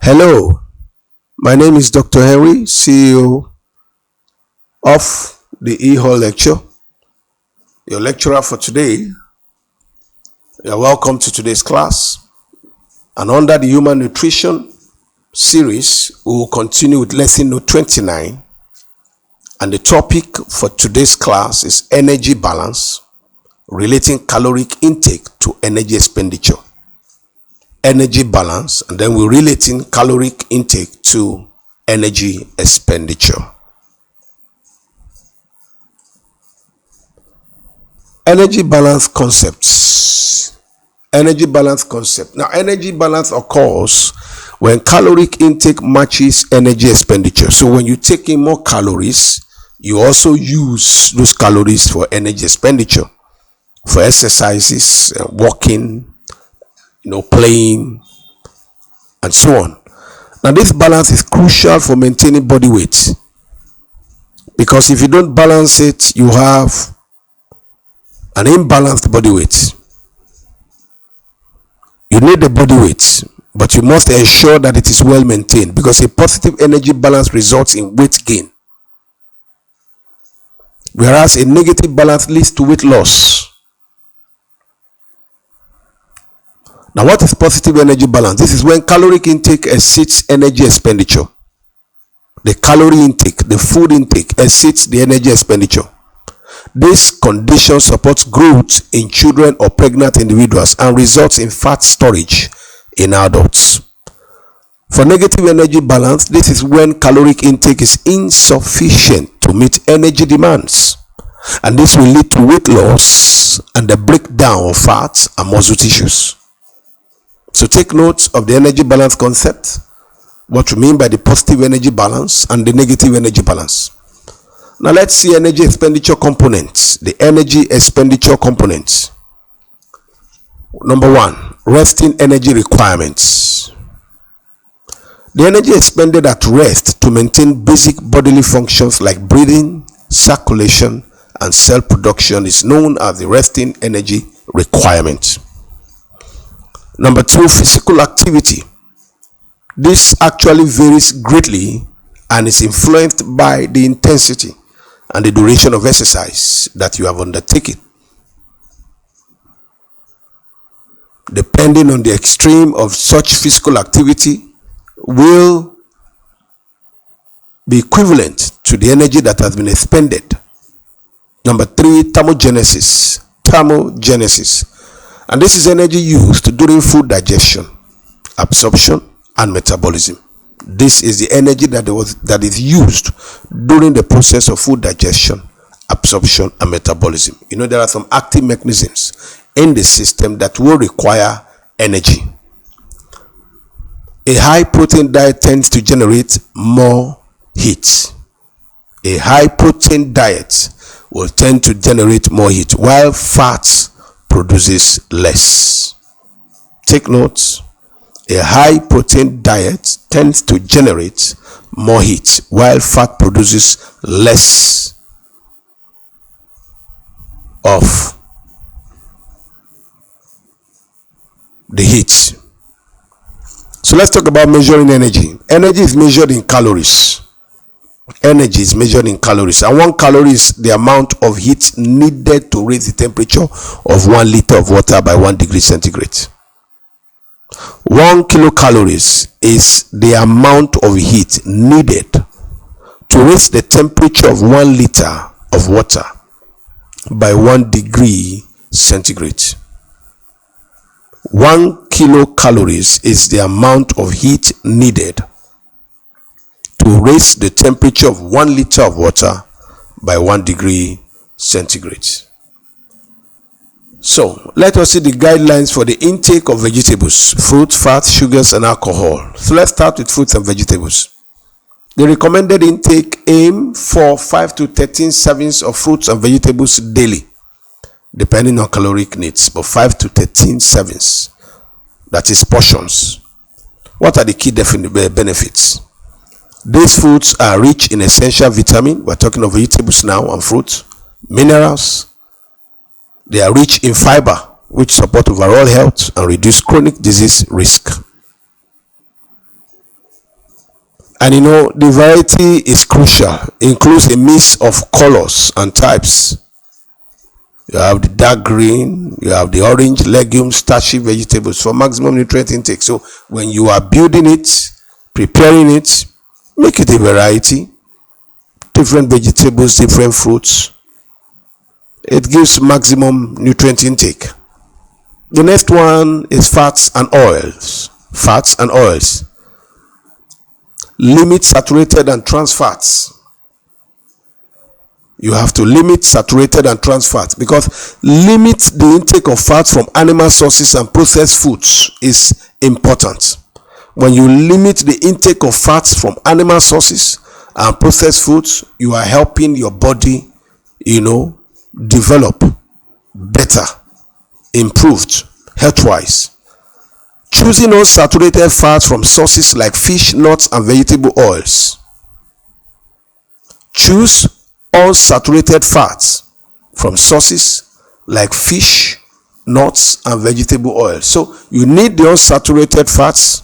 Hello, my name is Dr. Henry, CEO of the eHall Lecture, your lecturer for today. You're welcome to today's class. And under the Human Nutrition series, we will continue with lesson note 29. And the topic for today's class is energy balance, relating caloric intake to energy expenditure. Energy balance, and then we're relating caloric intake to energy expenditure. Energy balance concepts. Energy balance concept. Now, energy balance occurs when caloric intake matches energy expenditure. So when you take in more calories, you also use those calories for energy expenditure, for exercises, walking, playing, and so on. Now, this balance is crucial for maintaining body weight, because if you don't balance it, you have an imbalanced body weight. You need the body weight, but you must ensure that it is well maintained, because a positive energy balance results in weight gain, whereas a negative balance leads to weight loss. Now, what is positive energy balance? This is when caloric intake exceeds energy expenditure. The calorie intake, the food intake exceeds the energy expenditure. This condition supports growth in children or pregnant individuals and results in fat storage in adults. For negative energy balance, this is when caloric intake is insufficient to meet energy demands, and this will lead to weight loss and the breakdown of fats and muscle tissues. So take note of the energy balance concept, what you mean by the positive energy balance and the negative energy balance. Now let's see energy expenditure components. The energy expenditure components. Number one, resting energy requirements. The energy expended at rest to maintain basic bodily functions like breathing, circulation, and cell production is known as the resting energy requirement. Number two, physical activity. This actually varies greatly and is influenced by the intensity and the duration of exercise that you have undertaken. Depending on the extreme of such physical activity will be equivalent to the energy that has been expended. Number three, thermogenesis. And this is energy used during food digestion, absorption, and metabolism. This is the energy that is used during the process of food digestion, absorption, and metabolism. There are some active mechanisms in the system that will require energy. A high protein diet tends to generate more heat. A high protein diet will tend to generate more heat, while fat produces less. Take note. A high protein diet tends to generate more heat, while fat produces less of the heat. So let's talk about measuring energy. Energy is measured in calories. Energy is measured in calories, and 1 calorie is the amount of heat needed to raise the temperature of 1 liter of water by 1 degree centigrade. 1 kilocalories is the amount of heat needed to raise the temperature of 1 liter of water by 1 degree centigrade. 1 kilocalories is the amount of heat needed to raise the temperature of 1 liter of water by 1 degree centigrade. So let us see the guidelines for the intake of vegetables, fruit, fat, sugars, and alcohol. So let's start with fruits and vegetables. The recommended intake aim for 5 to 13 servings of fruits and vegetables daily, depending on caloric needs, but 5 to 13 servings, that is portions. What are the key benefits? These foods are rich in essential vitamin. We're talking of vegetables now and fruits, minerals. They are rich in fiber, which support overall health and reduce chronic disease risk. And the variety is crucial. Includes a mix of colors and types. You have the dark green, you have the orange, legumes, starchy vegetables for maximum nutrient intake. So when you are building it, preparing it, make it a variety. Different vegetables, different fruits. It gives maximum nutrient intake. The next one is fats and oils. Fats and oils. Limit saturated and trans fats. You have to limit saturated and trans fats, because limit the intake of fats from animal sources and processed foods is important. When you limit the intake of fats from animal sources and processed foods, you are helping your body, develop better, improved health-wise. Choosing unsaturated fats from sources like fish, nuts, and vegetable oils. Choose unsaturated fats from sources like fish, nuts, and vegetable oils. So you need the unsaturated fats,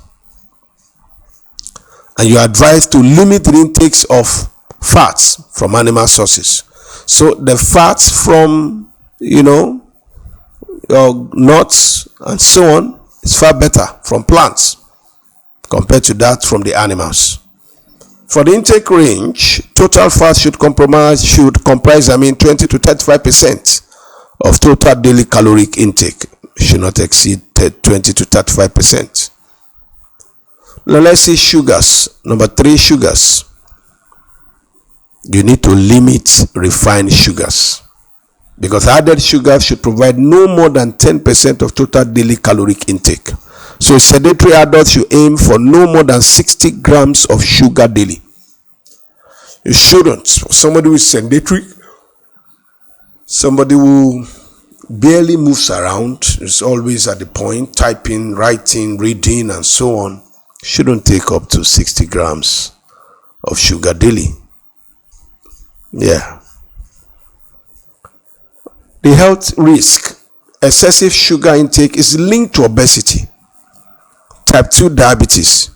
and you are advised to limit the intakes of fats from animal sources. So the fats from your nuts and so on is far better from plants compared to that from the animals. For the intake range, total fat should comprise 20 to 35% of total daily caloric intake. Should not exceed 20 to 35%. Now let's see sugars. Number 3, sugars. You need to limit refined sugars, because added sugars should provide no more than 10% of total daily caloric intake. So sedentary adults should aim for no more than 60 grams of sugar daily. You shouldn't. Somebody who is sedentary, somebody who barely moves around, is always at the point, typing, writing, reading, and so on, shouldn't take up to 60 grams of sugar daily. Yeah. The health risk. Excessive sugar intake is linked to obesity, type 2 diabetes,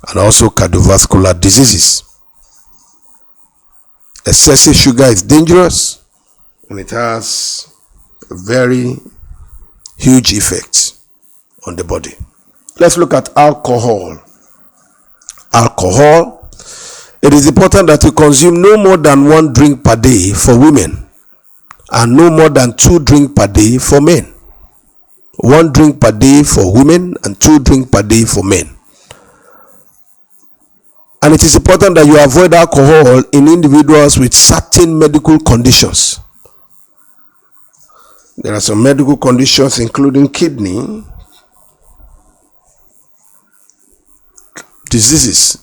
and also cardiovascular diseases. Excessive sugar is dangerous, and it has a very huge effect on the body. Let's look at alcohol. Alcohol. It is important that you consume no more than 1 drink per day for women, and no more than 2 drinks per day for men. 1 drink per day for women and 2 drinks per day for men. And it is important that you avoid alcohol in individuals with certain medical conditions. There are some medical conditions including kidney diseases.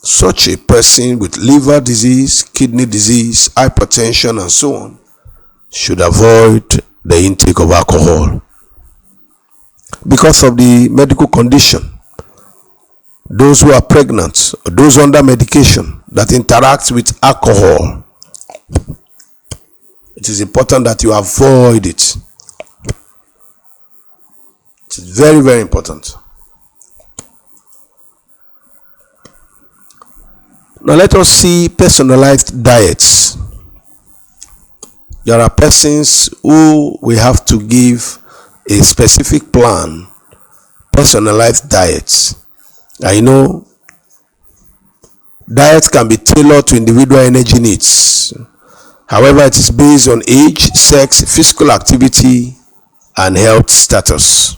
Such a person with liver disease, kidney disease, hypertension, and so on should avoid the intake of alcohol because of the medical condition. Those who are pregnant, or those under medication that interact with alcohol, it is important that you avoid it. It is very, very important. Now let us see personalized diets. There are persons who we have to give a specific plan, personalized diets. Diets can be tailored to individual energy needs. However, it is based on age, sex, physical activity, and health status.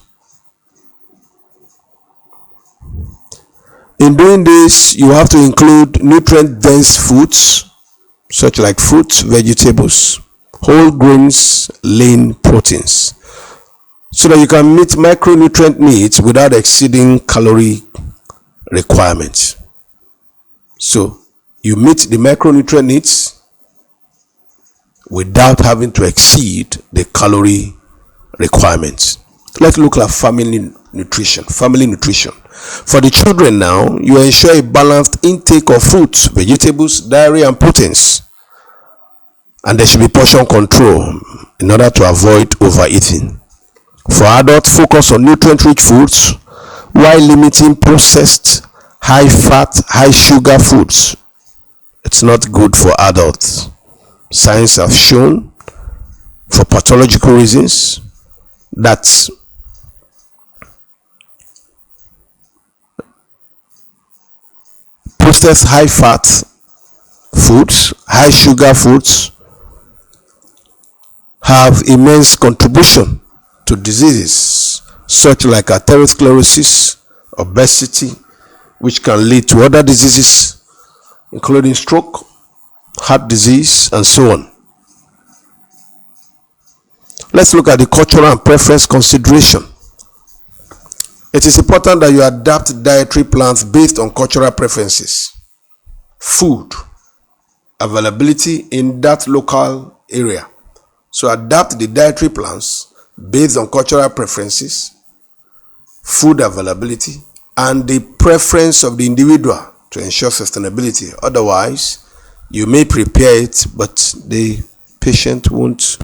In doing this, you have to include nutrient-dense foods, such like fruits, vegetables, whole grains, lean proteins, so that you can meet micronutrient needs without exceeding calorie requirements. So you meet the micronutrient needs without having to exceed the calorie requirements. Let's look at family nutrition. For the children now, you ensure a balanced intake of fruits, vegetables, dairy, and proteins. And there should be portion control in order to avoid overeating. For adults, focus on nutrient-rich foods while limiting processed, high fat, high sugar foods. It's not good for adults. Science has shown, for pathological reasons, that processed high fat foods, high sugar foods have immense contribution to diseases such like atherosclerosis, obesity, which can lead to other diseases including stroke, heart disease, and so on. Let's look at the cultural and preference consideration. It is important that you adapt dietary plans based on cultural preferences, food availability in that local area. So adapt the dietary plans based on cultural preferences, food availability, and the preference of the individual to ensure sustainability. Otherwise, you may prepare it, but the patient won't,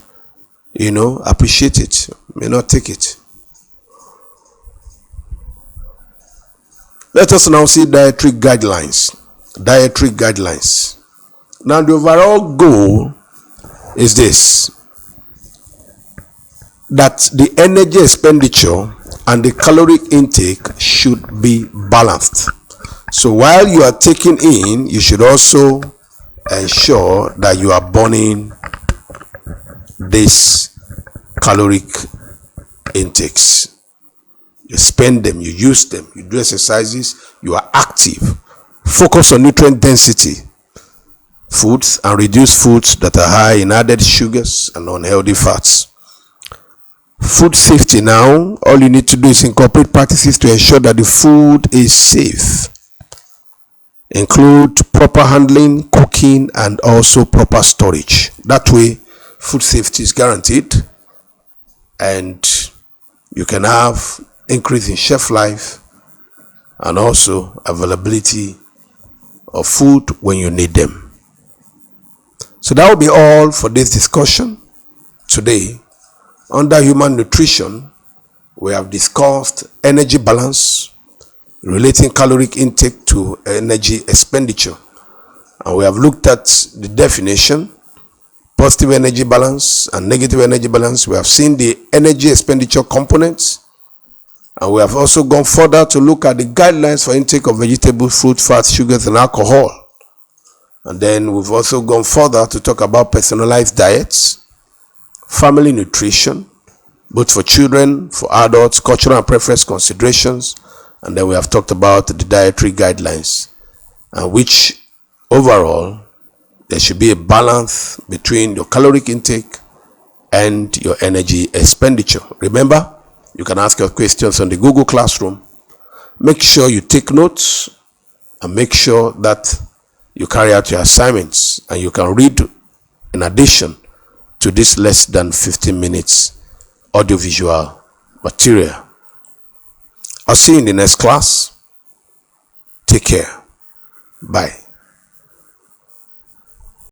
appreciate it, may not take it. Let us now see dietary guidelines. Dietary guidelines. Now, the overall goal is this: that the energy expenditure and the caloric intake should be balanced. So while you are taking in, you should also ensure that you are burning these caloric intakes. You spend them, you use them, you do exercises, you are active. Focus on nutrient density foods and reduce foods that are high in added sugars and unhealthy fats. Food safety now, all you need to do is incorporate practices to ensure that the food is safe. Include proper handling, cooking, and also proper storage. That way, food safety is guaranteed and you can have increase in shelf life and also availability of food when you need them. So that will be all for this discussion today. Under human nutrition, we have discussed energy balance, relating caloric intake to energy expenditure. And we have looked at the definition, positive energy balance and negative energy balance. We have seen the energy expenditure components. And we have also gone further to look at the guidelines for intake of vegetables, fruit, fats, sugars, and alcohol. And then we've also gone further to talk about personalized diets, family nutrition, both for children, for adults, cultural and preference considerations, and then we have talked about the dietary guidelines, and which overall there should be a balance between your caloric intake and your energy expenditure. Remember, you can ask your questions on the Google Classroom. Make sure you take notes and make sure that you carry out your assignments, and you can read in addition to this less than 15 minutes audiovisual material. I'll see you in the next class. Take care. Bye.